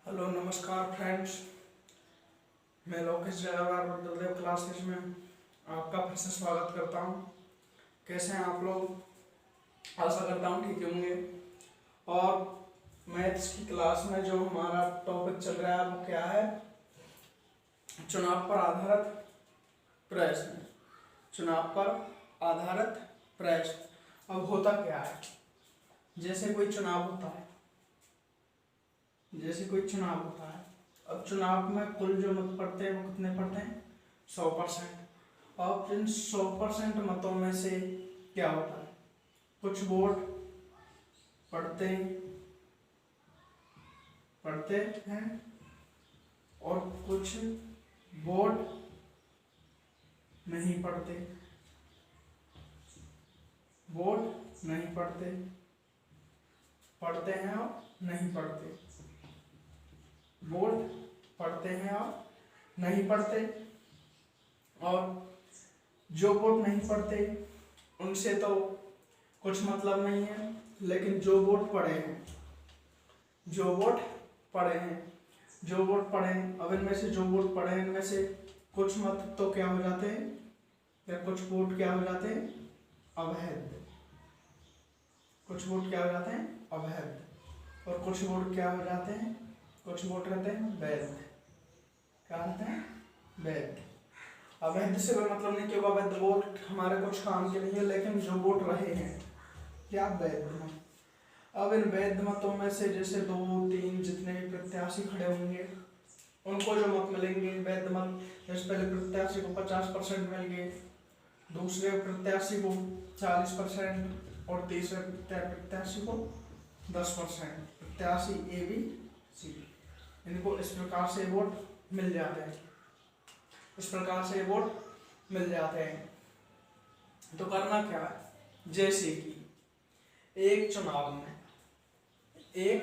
Hello नमस्कार friends. मैं Lokesh जयवार Rudradev classes में आपका फिर से स्वागत करता हूं। कैसे हैं आप लोग? आशा करता हूं ठीक होंगे। और मैथ्स की क्लास में जो हमारा टॉपिक चल रहा है वो क्या है? चुनाव पर आधारित प्रश्न। चुनाव पर आधारित प्रश्न। अब होता क्या है, जैसे कोई चुनाव होता है अब चुनाव में कुल जो मत पड़ते हैं वो कितने पड़ते हैं? 100%। अब इन 100% मतों में से क्या होता है, कुछ वोट पड़ते हैं और कुछ वोट नहीं पड़ते। पढ़ते हैं और नहीं पढ़ते। वोट पढ़ते हैं और नहीं पढ़ते। और जो वोट नहीं पढ़ते उनसे तो कुछ मतलब नहीं है, लेकिन जो वोट पढ़े हैं अब इनमें से जो वोट पढ़े हैं इनमें से कुछ मत तो क्या हो जाते हैं, या कुछ वोट क्या हो जाते हैं? अवैध। और कुछ वोट क्या हो जाते हैं? कुछ वोट रहते हैं वैध। क्या रहते हैं? वैध। अवैध से कोई मतलब नहीं, क्योंकि अवैध वोट हमारे कुछ काम के नहीं है, लेकिन जो वोट रहे हैं क्या वैध मत। अब इन वैध मतों में से जैसे 2-3 जितने भी प्रत्याशी खड़े होंगे उनको जो मत मिलेंगे वैध मत, जैसे पहले प्रत्याशी को 50% मिल गए, दूसरे प्रत्याशी को 40% और तीसरे प्रत्याशी को 10%। प्रत्याशी ए बी सी, इनको इस प्रकार से वोट मिल जाते हैं। तो करना क्या है, जैसे कि एक चुनाव में एक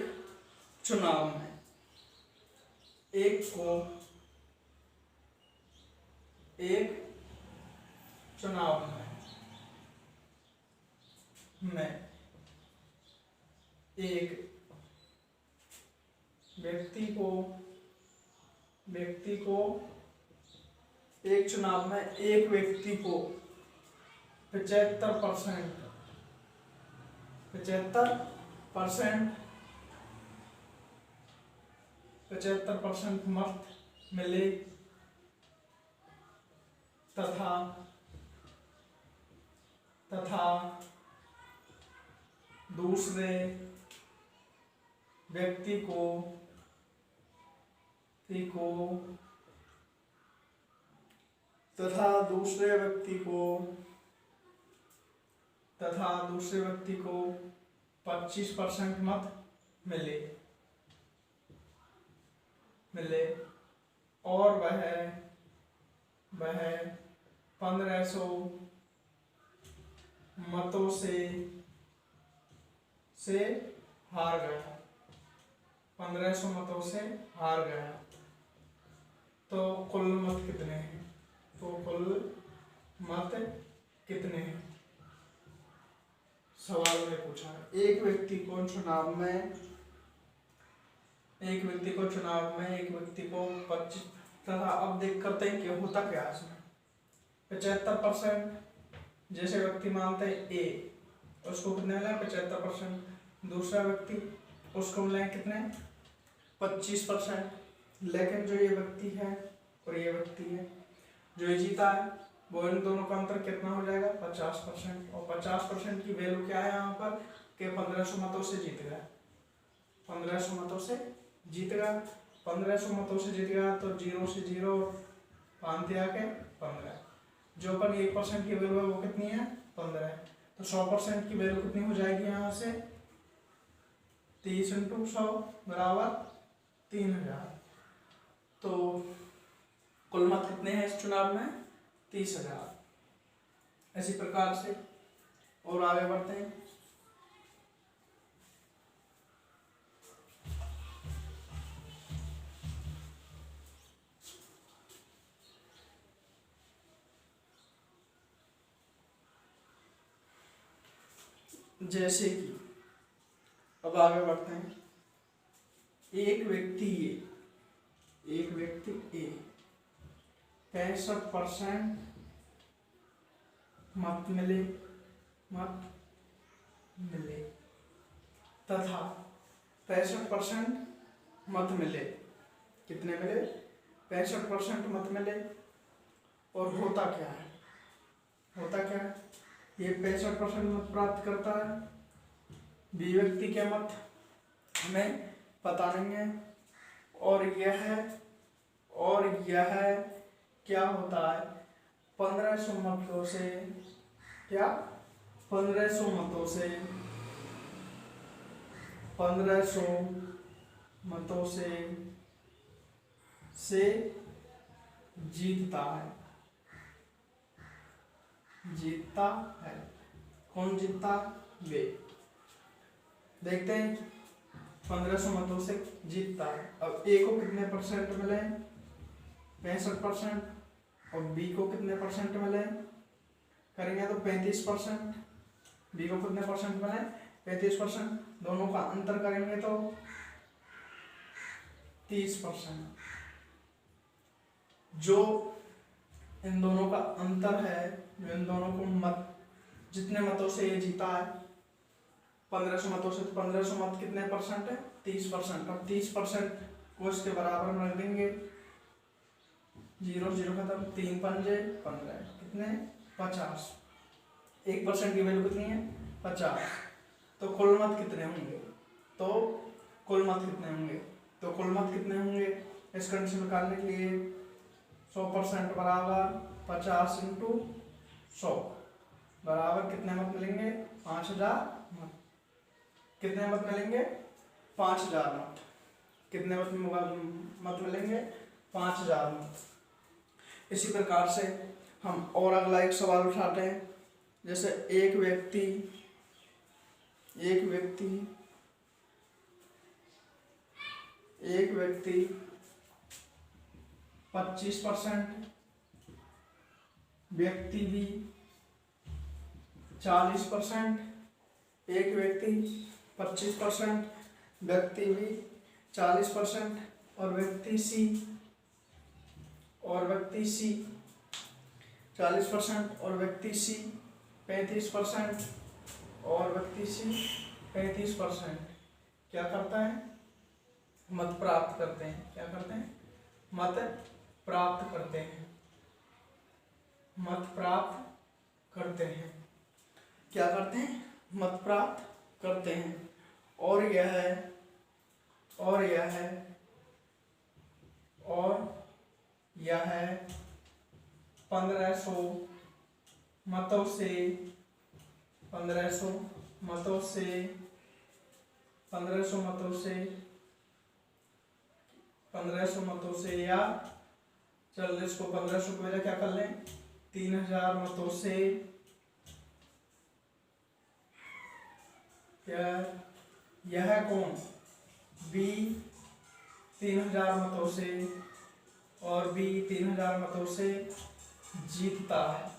व्यक्ति को 75% मत मिले तथा दूसरे व्यक्ति को 25% मत मिले और वह 1500 मतों से हार गया। 1500 मतों से हार गया तो कुल मत कितने हैं? सवाल में पूछा है। एक व्यक्ति को चुनाव में 25 तथा अब देख करते हैं कि होता क्या है इसमें। 75% जैसे व्यक्ति मानते हैं ए, उसको कितने मिला? 75%। दूसरा व्यक्ति उसको मिला कितने? 25%। लेकिन जो ये व्यक्ति है और ये व्यक्ति है, जो ये जीता है वो इन दोनों का अंतर कितना हो जाएगा? 50%। और 50% की वैल्यू क्या है यहाँ पर कि 1500 मतों से जीत गया। 1500 मतों से जीत गया तो 0 से 0 पांति आके 15। जो अपन 1% की वैल्यू है वो कितनी है? 15 है। तो 100% की वैल्यू कितनी हो जाएगी यहाँ से? 30 × 100 बराबर 3000। तो कुल मत कितने हैं इस चुनाव में? 30,000। इसी प्रकार से और आगे बढ़ते हैं। जैसे कि अब आगे बढ़ते हैं। एक व्यक्ति ए 65% मत मिले तथा 65% मत मिले। कितने मिले? 65% मत मिले। और होता क्या है? ये 65% मत प्राप्त करता है। बी व्यक्ति के मत हमें पता नहीं है। और यह क्या होता है? 1500 मतों से 1500 मतों से जीतता है। कौन जीतता? वे। देखते हैं, 1500 मतों से जीतता है। अब ए को कितने परसेंट मिले? 65%। और बी को कितने परसेंट मिले? करेंगे तो 35%। बी को कितने परसेंट मिले? 35%। दोनों का अंतर करेंगे तो 30%। जो इन दोनों का अंतर है, जो इन दोनों को मत, जितने मतों से ये जीता है 1500 मतों से, तो 1500 मत कितने परसेंट है? 30%। अब 30% को इसके बराबर में रख देंगे। 0 0 खत्म, 3 पंजे 15, कितने? 50। 1% की वैल्यू कितनी है? 50। तो कुल मत कितने होंगे? कुल मत कितने होंगे इस कंडीशन निकालने के लिए? 100% बराबर 50 इंटू 100 बराबर कितने मत मिलेंगे? 5000 मत। कितने मत मिलेंगे? 5000 मत। कितने मत मिलेंगे? 5000 मत। इसी प्रकार से हम और अगला एक सवाल उठाते हैं। जैसे एक व्यक्ति 25%, व्यक्ति बी 40%, एक व्यक्ति 25%, व्यक्ति बी 40% और व्यक्ति सी 40% और व्यक्ति सी 35% और व्यक्ति सी 35% क्या करता है? मत प्राप्त करते हैं। क्या करते हैं? मत प्राप्त करते हैं। क्या करते हैं? मत प्राप्त करते हैं। और यह 1500 मतों से या चल इसको 1500 को क्या कर लें? 3000 मतों से यह कौन? बी 3000 मतों से और बी 3000 मतों से जीतता है।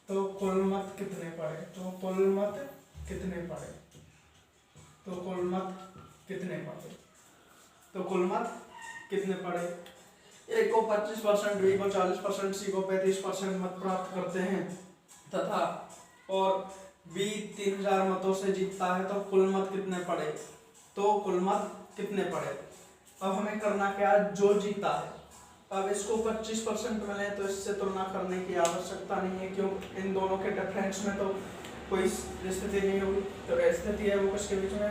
तो कुल मत कितने पड़े? ए को 25%, बी को 40%, सी को 35% मत प्राप्त करते हैं तथा और बी 3000 मतों से जीतता है। तो कुल मत कितने पड़े? अब हमें करना क्या है? जो जीता है, अब इसको 25% मिले तो इससे तुलना करने की आवश्यकता नहीं है, क्यों? इन दोनों के डिफरेंस में तो कोई स्थिति नहीं होगी। तो स्थिति है वो किसके बीच में?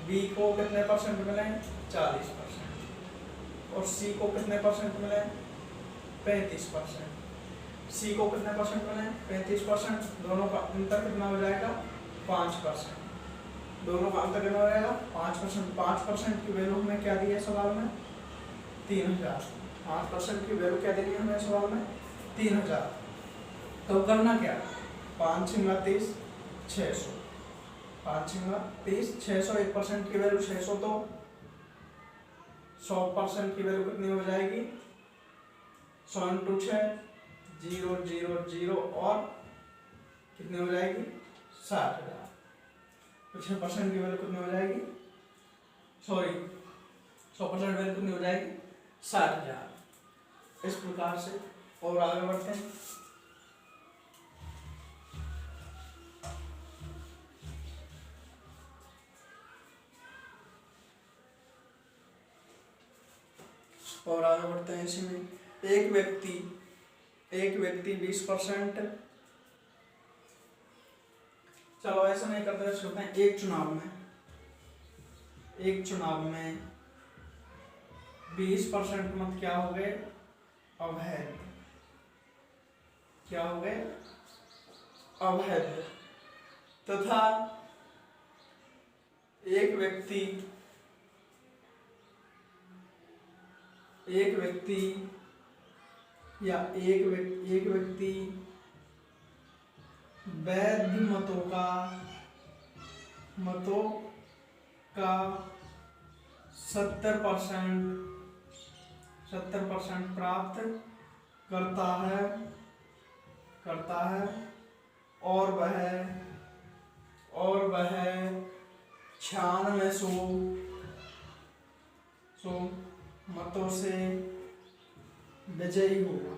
बी को कितने परसेंट मिले? 40%। और सी को कितने परसेंट मिले? 35%। सी को कितने परसेंट मिले? 35%। दोनों का अंतर कितना हो जाएगा? 5%। दोनों का अंतर कितना हो जाएगा? 5%। 5% की वैल्यू हमें क्या दी है सवाल में? 3000। 5% की वैल्यू क्या दी है हमें सवाल में? 3000। तो करना क्या? 5 × 30 600। 5 × 30 600। 1% की वैल्यू 600। तो 100% की वैल्यू कितनी हो जाएगी? 100 × 6 0 0 0 और कितनी हो जाएगी? 60,000। तो 6% की वैल्यू कितनी हो जाएगी, सॉरी 100% वैल्यू कितनी हो जाएगी, 60,000। इस प्रकार से और आगे बढ़ते हैं। और आगे बढ़ते हैं इसी में, एक व्यक्ति 20%, चलो ऐसा नहीं करते, सोचते हैं एक चुनाव में 20% मत क्या हो गए, अवैध, क्या हो गए, अवैध, तथा एक व्यक्ति या एक व्यक्ति वैध मतों का 70% प्राप्त करता है और वह 9600 मतों से विजयी होगा,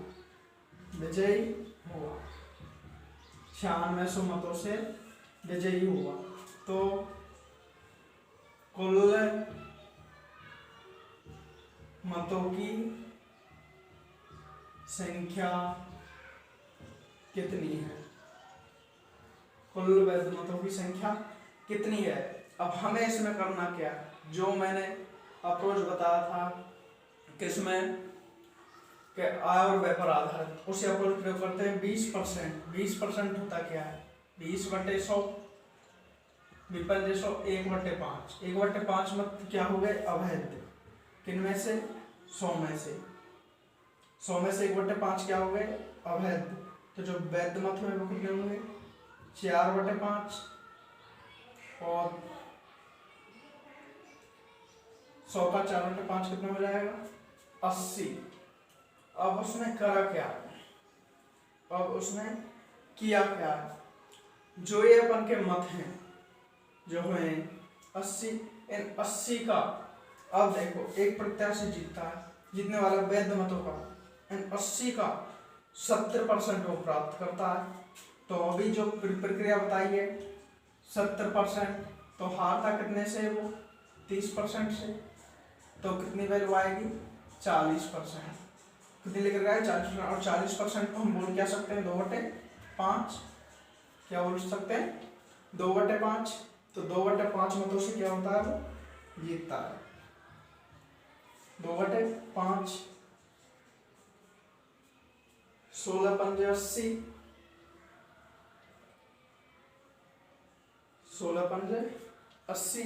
9600 मतों से विजयी होगा। तो कुल मतों की संख्या कितनी है, कुल वैध मतों की संख्या कितनी है। अब हमें इसमें करना क्या, जो मैंने अप्रोच बताया था किसमें, कि आय और व्यय पर आधारित, उसी अप्रोच प्रयोग करते हैं। 20% होता क्या है, 20/100 विपरीत 100 1/5, 1/5 मत क्या हो गए, अवैध, किनमें से, 100 में से, 1/5 क्या हो गए, अवैध। तो जो वैध मत में वो कितने होंगे, 4/5, और 100 का 4/5 कितना हो जाएगा, 80। अब उसने करा क्या, किया क्या, जो ये अपन के मत हैं जो हैं 80, इन 80 का, अब देखो एक प्रत्याशी जीतता है, जीतने वाला वैध मतों का, इन 80 का 70% वो प्राप्त करता है। तो अभी जो प्रक्रिया बताई है 70%, तो हारता कितने से, वो 30% से, तो कितनी वैल्यू आएगी, 40%। कितनी लेकर गए, 40%, और 40% को हम बोल क्या सकते हैं, 2/5, क्या बोल सकते हैं, 2/5। तो 2/5 मतों से क्या होता है, वो जीतता है, 2/5, 16×5 80, 16×5 80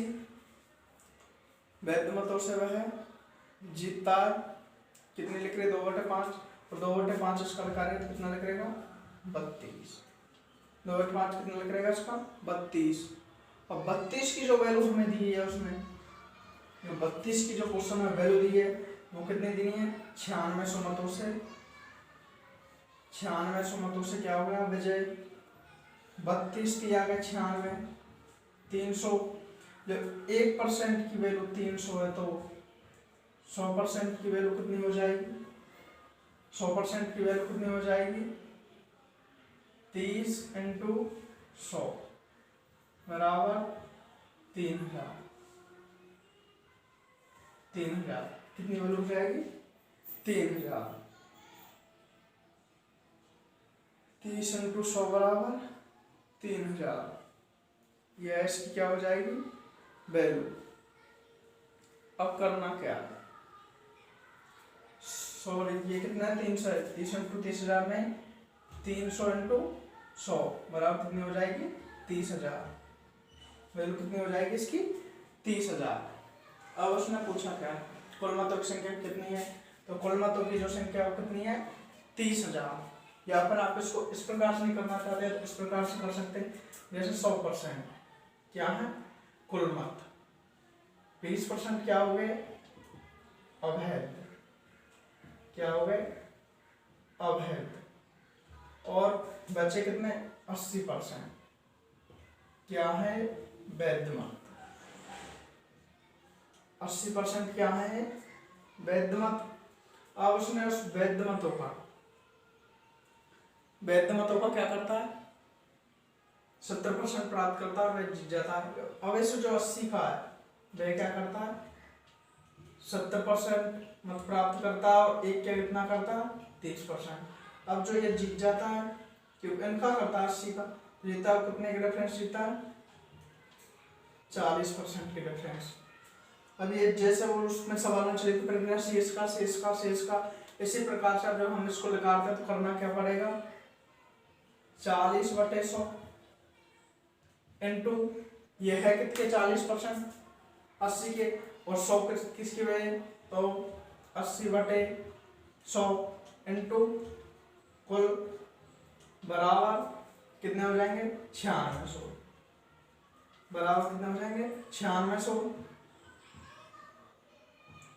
वैध मतों से वह जीतता है। कितने लिख रहे, 2/5, और 2/5 इसका लिखा रहे, कितना लिख रहेगा, 32, 2/5 कितना लिख रहेगा इसका, 32। अब 32 की जो वैल्यू हमें दी है, उसमें जो 32 की जो क्वेश्चन में वैल्यू दी है वो कितनी दी है, 9600 मतों से, 9600 मतों से क्या हो गया, विजय। 32 की आ गया 96, 300, जब 1% की वैल्यू 300 है तो 100% की वैल्यू कितनी हो जाएगी, 100% की वैल्यू कितनी हो जाएगी, 30 × 100 बराबर 3000। कितनी वैल्यू हो जाएगी, 3000। 30 × 100 बराबर 3000, यह इसकी क्या हो जाएगी, वैल्यू। अब करना क्या, सॉरी ये कितना है, 300 है, 30 × 30,000 में 300 × 100 बराबर कितनी हो जाएगी, 30,000। वैल्यू कितनी हो जाएगी इसकी, 30,000। अब उसने पूछा क्या, कुल मतों की संख्या कितनी है, तो कुल मतों की जो संख्या वो कितनी है, 30,000। या फिर आप इसको इस प्रकार से नहीं करना चाहते तो इस प्रकार से कर सकते हैं, जैसे 100% क्या है, कुल मत, 20% क्या हो गए, अवैध, क्या हो गए, अवैध, और बचे कितने, 80% क्या है, वैध मत। 80% क्या है? वैध मत। अब उसने उस वैध मतों का क्या करता है? 70% प्राप्त करता है और वह जीत जाता है। अब इस जो 80 का है वह क्या करता है? 70% मत प्राप्त करता है और एक क्या कितना करता है? 30%। अब जो ये जीत जाता है क्योंकि इनका करता है 80 का, जीता है कितने के डिफरेंस जीता है? 40% के डिफरेंस। अब ये जैसे वो उसमें सवाल में चले तो प्रक्रिया शेष का इसी प्रकार से जब हम इसको निकालते हैं तो करना क्या पड़ेगा? 40/100 इंटू ये है कितने? 40% 80 के, और 100 किसकी वजह? तो 80/100 इंटू कुल बराबर कितने हो जाएंगे? 9600। बराबर कितने हो जाएंगे? 9600।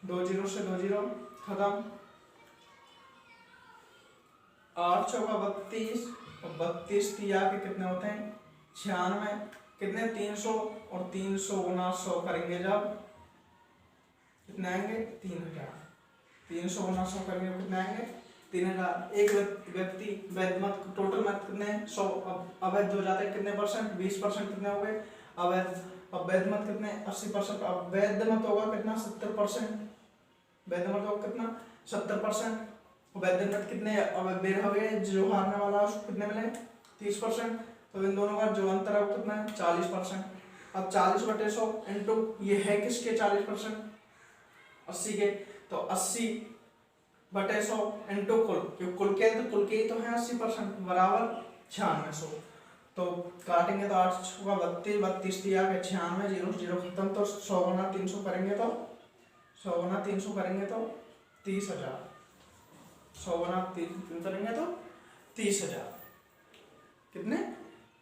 2 0 से 2 0 खत्म। 8 चौका 32 और 32 तिया के कितने होते हैं? 96। कितने? 300 और 300 गुना 100 करेंगे जब कितने आएंगे? 3000। 300 गुना 100 करेंगे कितने आएंगे? 3000। एक व्यक्ति वैध मत टोटल मत कितने? 100। अब अवैध हो जाते हैं कितने परसेंट? 20%। कितने हो गए? अवैध। अब वैध मत कितने? 80%। अब वैध मत होगा कितना? 70%। वैध मत होगा कितना? 70%। वैध मत कितने? अब बेर हो गए, जो हारने वाला उसको कितने मिले? 30%। तो इन दोनों का जो अंतर है वो कितना है? 40%। अब 40/100 इंटू ये है किसके? 40%, 80 के। तो 80/100 इंटू कुल, क्योंकि कुल के ही तो है 80%, बराबर 9600। तो काटेंगे तो 8 का 32, 32 दिया के 96, 0 0 खत्म। तो 100 गुना 300 करेंगे तो 100 गुना 300 करेंगे तो 30,000। 100 गुना 3 करेंगे तो 30,000। कितने?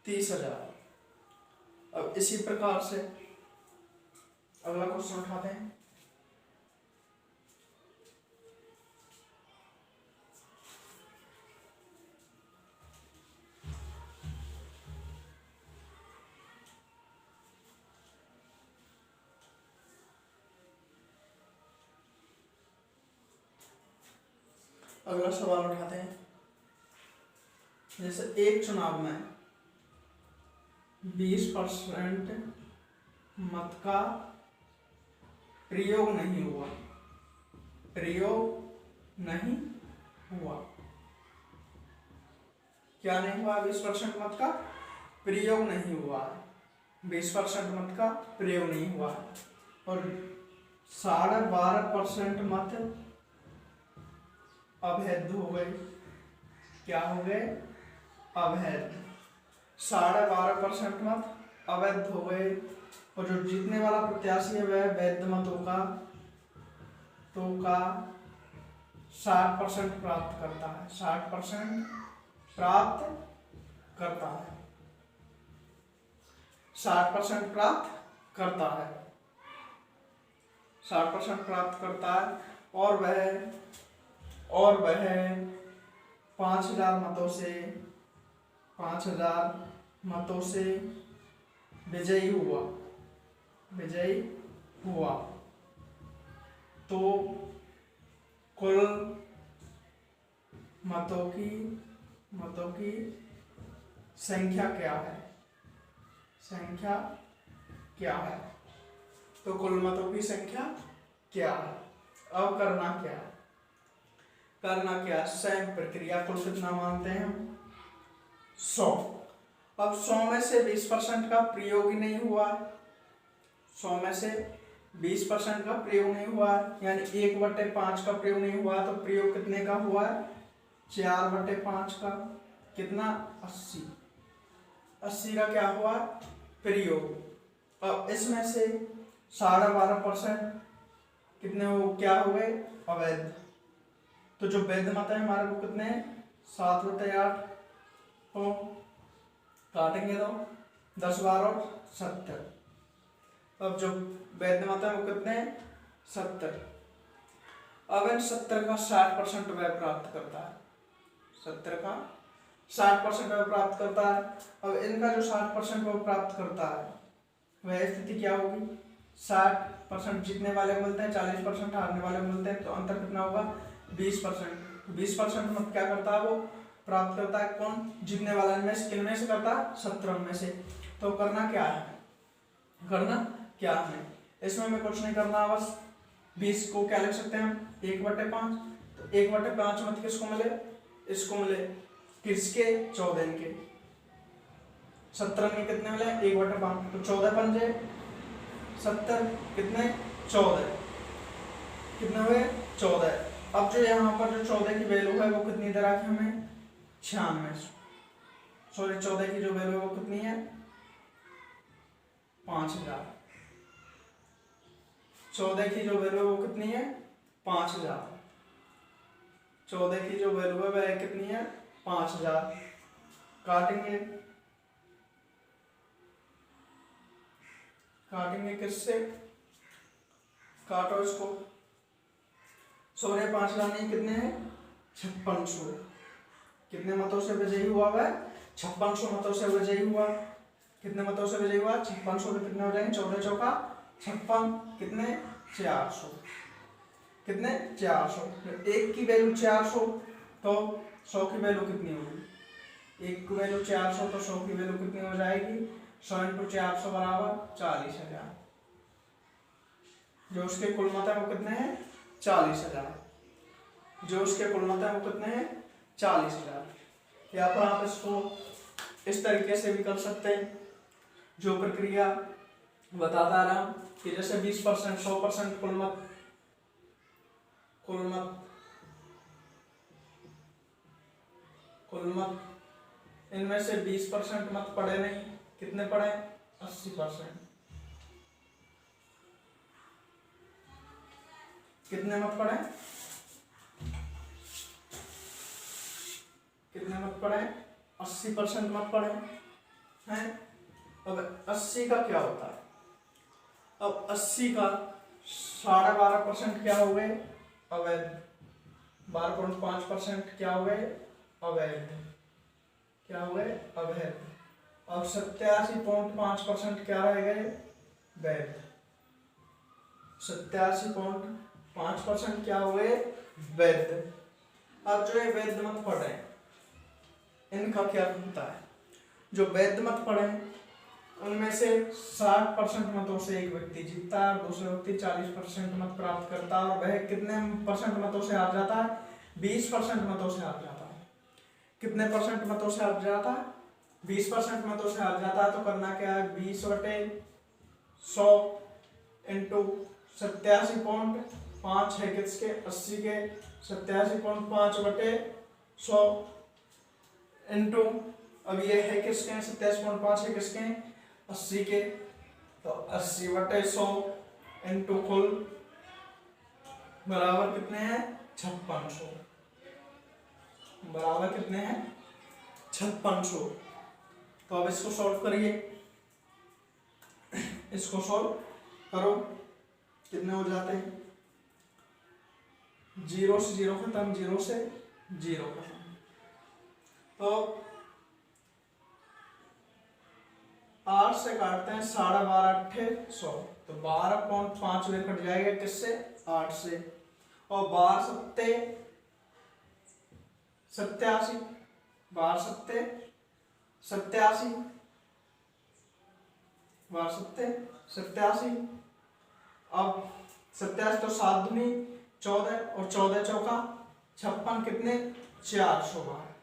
30,000। अब इसी प्रकार से अगला क्वेश्चन उठाते हैं। अगला सवाल उठाते हैं। जैसे एक चुनाव में 20% मत का प्रयोग नहीं हुआ। क्या नहीं हुआ? 20% मत का प्रयोग नहीं हुआ है। 20% मत का प्रयोग नहीं हुआ है और 12.5% मत अवैध हो गए। क्या हो गए? अवैध। 12.5% मत अवैध हो गए और जो जीतने वाला प्रत्याशी है वह वैध मतों का 60% प्राप्त करता है। 60% प्राप्त करता है। 60% प्राप्त करता है। 60% प्राप्त करता है और वह 5,000 मतों से विजयी हुआ। तो कुल मतों की संख्या क्या है? तो कुल मतों की संख्या क्या है? अब करना क्या? सेम प्रक्रिया। कुल कितना मानते हैं हम? 100। अब 100 में से 20% का प्रयोग ही नहीं हुआ है। 100 में से 20% का प्रयोग नहीं हुआ है, यानी 1/5 का प्रयोग नहीं हुआ है। तो प्रयोग कितने का हुआ है? 4/5 का। कितना? 80। 80 का क्या हुआ? प्रयोग। अब इसमें से 12.5% कितने क्या हो गए? अवैध। तो जो वैध मत है हमारे को कितने? 7/8। तो काटेंगे तो 10 12 70। अब जो वैध मत है वो कितने? 70। अब इन 70 का 60% वह प्राप्त करता है। 70 का 60% वह प्राप्त करता है। अब इनका जो 60% वो प्राप्त करता है वह स्थिति क्या होगी, 60% जीतने वाले को मिलते हैं, 40% हारने वाले को मिलते हैं, तो अंतर कितना होगा, 20%। 20% मत क्या करता है वो प्राप्त करता है, कौन, जीतने वाला में से, किन में से करता है, 17 में से। तो करना क्या है, करना क्या है, इसमें हमें कुछ नहीं करना, बस 20 को क्या लिख सकते हैं हम, 1/5। तो 1/5 मत किसको मिले, इसको मिले, किसके, 14 के। 17 में कितने मिले, 1/5, तो 14 पंजे 70, कितने, 14, कितने हुए, 14। अब जो यहाँ पर जो 14 की वैल्यू है वो कितनी दे रखी हमें, 96, सॉरी 14 की जो वैल्यू है वो कितनी है, 5000। 14 की जो वैल्यू है वो कितनी है, 5000। 14 की जो वैल्यू है वह कितनी है, 5000। काटेंगे, काटेंगे किससे, काटो इसको, 5000 नहीं, कितने हैं, 5600। कितने मतों से विजयी हुआ वह, 5600 मतों से विजयी हुआ। कितने मतों से विजयी हुआ, 5600 के कितने हो जाएंगे, 14 चौका 56, कितने, 400, कितने, 400। एक की वैल्यू 400, तो 100 की वैल्यू कितनी होगी, एक की वैल्यू 400, तो 100 की वैल्यू कितनी हो जाएगी, 100 × 400 बराबर 40,000। जो उसके कुल मत है वो कितने हैं, 40,000। जो उसके कुल मत है वो कितने हैं, 40,000। या फिर आप इसको इस तरीके से भी कर सकते हैं, जो प्रक्रिया बताता रहा कि जैसे 20%, 100% कुल मत, इनमें से 20% मत पड़े नहीं, कितने पड़े, 80%। कितने मत पड़े, कितने मत पड़े, 80% मत पड़े हैं। अब 80 का क्या होता है, अब 80 का 12.5% क्या हो गए, अवैध। 12.5% क्या हो गए, अवैध, क्या हो गए, अवैध। अब 87.5% क्या रह गए, वैध। 87.5% क्या हो गए, वैध। अब जो ये वैध मत पड़े, इनका क्या होता है, जो वैध मत पड़े उनमें से 60% मतों से एक व्यक्ति जीतता है और दूसरा व्यक्ति 40% मत प्राप्त करता है, और वह कितने परसेंट मतों से हार जाता है, 20% मतों से हार जाता है। कितने परसेंट मतों से हार जाता है, 20% मतों से हार जाता है। तो करना क्या है, 20/100 इंटू 87.5 है किसके, 80 के, 87.5/100 इंटू, अब ये है किसके, 87.5 है किसके, 80 के, तो 80/100 इंटू कुल बराबर कितने हैं, 5600, बराबर कितने हैं, 5600। तो अब इसको सॉल्व करिए, इसको सॉल्व करो, कितने हो जाते हैं, 0 से 0 खत्म, 0 से 0 खत्म। तो 8 से काटते हैं, 12.5 100, तो 12.5 कट जाएगा किससे, 8 से, और 12 सत्ते 87, 12 सत्ते 87, 12 सत्ते 87। अब 87 तो 7 दूनी 14, और 14 चौका 56, कितने, 400 बार,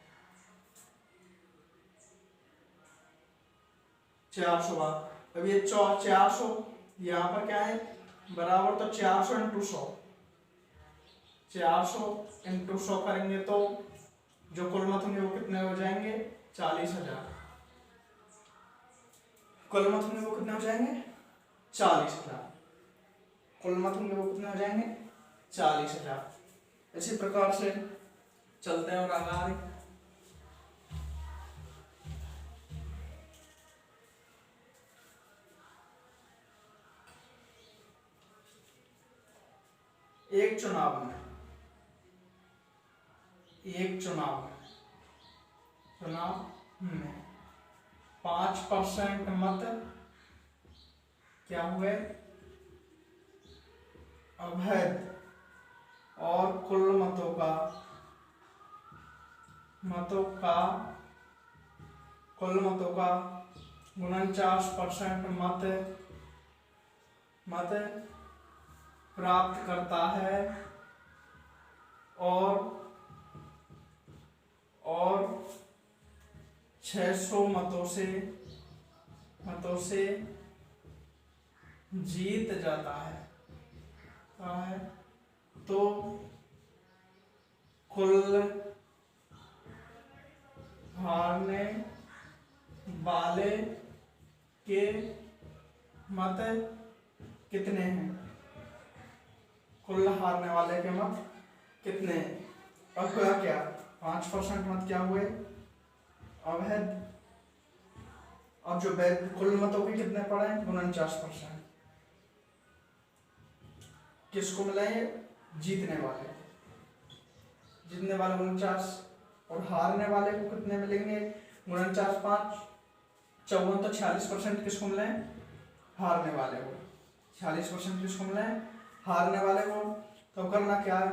400 बार। अब ये 400 यहाँ पर क्या है, बराबर, तो 400 × 100, 400 × 100 करेंगे तो जो कुल मत होंगे वो कितने हो जाएंगे, 40,000। कुल मत होंगे वो कितने हो जाएंगे, 40,000। कुल मत होंगे वो कितने हो जाएंगे, 40,000। इसी प्रकार से चलते हैं और आगे। एक चुनाव में 5% मत क्या हुए, अवैध और कुल मतों का कुल मतों का 49% मत प्राप्त करता है और 600 मतों से जीत जाता है। तो कुल हारने वाले के मत कितने हैं, कुल हारने वाले के मत कितने हैं। अब क्या 5% मत क्या हुए, अवैध। अब जो वैध कुल मतों के कितने पड़े, 49%। किसको मिले, जीतने वाले 49, और हारने वाले को कितने मिलेंगे, 49 5 54, तो 46% किसको मिले, हारने वाले को। 46% किसको मिले, हारने वाले को। तो करना क्या है,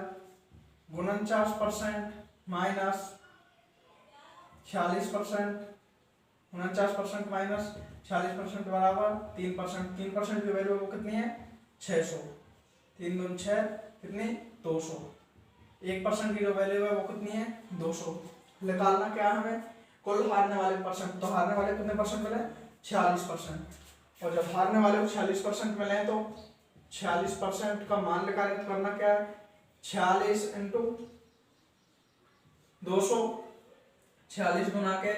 49% माइनस 46%, 49% माइनस 46% बराबर 3%। 3% की वैल्यू वो कितनी है, 600। 3 दूनी 6, कितनी, 200। 1% की जो वैल्यू है वो कितनी है, 200। निकालना क्या है हमें, कुल हारने वाले परसेंट। तो हारने वाले कितने परसेंट मिले, 46%। और जब हारने वाले को 46% मिले तो 46% का मान निकालित करना क्या है, 46 इंटू 200। 46 गुना के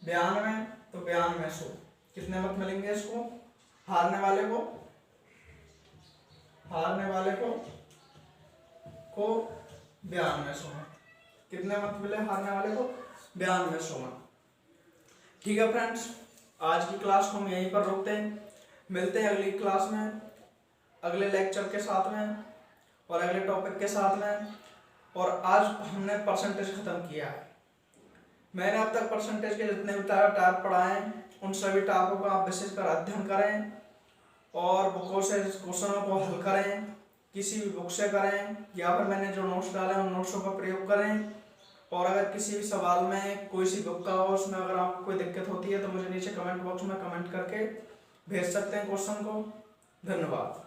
92, तो 9200। कितने मत मिलेंगे इसको, हारने वाले को 9200। कितने मत मिले हारने वाले को, 9200 मत। ठीक है फ्रेंड्स, आज की क्लास को हम यहीं पर रोकते हैं। मिलते हैं अगली क्लास में, अगले लेक्चर के साथ में और अगले टॉपिक के साथ में। और आज हमने परसेंटेज खत्म किया है। मैंने अब तक परसेंटेज के जितने भी टाइप पढ़ाए उन सभी टाइपों का आप विशेष कर अध्ययन करें और बुकों से क्वेश्चनों को हल करें, किसी भी बुक से करें या फिर मैंने जो नोट्स डाले उन नोट्सों का प्रयोग करें। और अगर किसी भी सवाल में कोई सी बुक का हो, उसमें अगर आपको कोई दिक्कत होती है तो मुझे नीचे कमेंट बॉक्स में कमेंट करके भेज सकते हैं क्वेश्चन को। धन्यवाद।